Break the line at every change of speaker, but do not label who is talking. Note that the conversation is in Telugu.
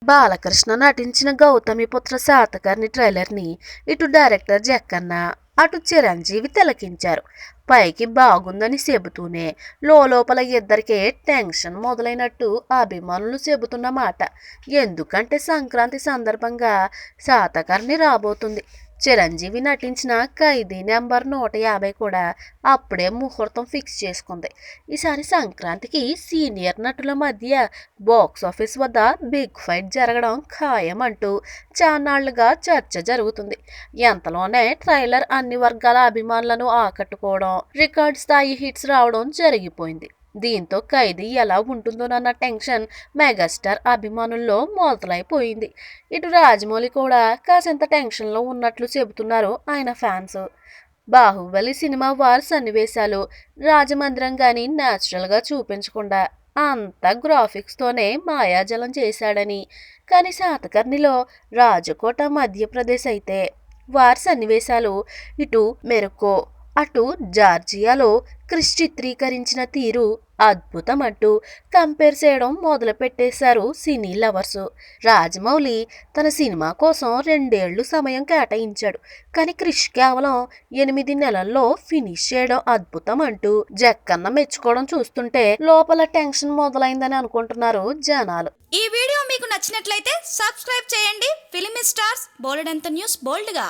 బాలకృష్ణ నటించిన గౌతమిపుత్ర శాతకర్ణి ట్రైలర్ని ఇటు డైరెక్టర్ జక్కన్న అటు చిరంజీవి తిలకించారు. పైకి బాగుందని చెబుతూనే లోపల ఇద్దరికే టెన్షన్ మొదలైనట్టు అభిమానులు చెబుతున్న మాట. ఎందుకంటే సంక్రాంతి సందర్భంగా శాతకర్ణి రాబోతుంది. చిరంజీవి నటించిన ఖైదీ నెంబర్ 150 కూడా అప్పుడే ముహూర్తం ఫిక్స్ చేసుకుంది. ఈసారి సంక్రాంతికి సీనియర్ నటుల మధ్య బాక్సాఫీస్ వద్ద బిగ్ ఫైట్ జరగడం ఖాయం అంటూ చాన్నాళ్లుగా చర్చ జరుగుతుంది. ఎంతలోనే ట్రైలర్ అన్ని వర్గాల అభిమానులను ఆకట్టుకోవడం, రికార్డ్ స్థాయి హిట్స్ రావడం జరిగిపోయింది. దీంతో ఖైదీ ఎలా ఉంటుందోనన్న టెన్షన్ మెగాస్టార్ అభిమానుల్లో మొదలైపోయింది. ఇటు రాజమౌళి కూడా కాసింత టెన్షన్లో ఉన్నట్లు చెబుతున్నారు ఆయన ఫ్యాన్స్. బాహుబలి సినిమా వార్ సన్నివేశాలు రాజమందిరం గాని న్యాచురల్గా చూపించకుండా అంతా గ్రాఫిక్స్తోనే మాయాజలం చేశాడని, కానీ శాతకర్ణిలో రాజకోట మధ్యప్రదేశ్ అయితే వార్ సన్నివేశాలు ఇటు మెరుకో అటు జార్జియాలో క్రిష్ చిత్రీకరించిన తీరు అద్భుతం అంటూ కంపేర్ చేయడం మొదలు పెట్టేశారు సినీ లవర్స్. రాజమౌళి తన సినిమా కోసం 2 ఏళ్లు సమయం కేటాయించాడు, కానీ క్రిష్ కేవలం 8 నెలల్లో ఫినిష్ చేయడం అద్భుతం అంటూ జక్కన్న మెచ్చుకోవడం చూస్తుంటే లోపల టెన్షన్ మొదలైందని అనుకుంటున్నారు జనాలు.
ఈ వీడియో మీకు నచ్చినట్లయితే సబ్స్క్రైబ్ చేయండి. ఫిలిమి స్టార్స్ బోలెడంత న్యూస్ బోల్డ్గా.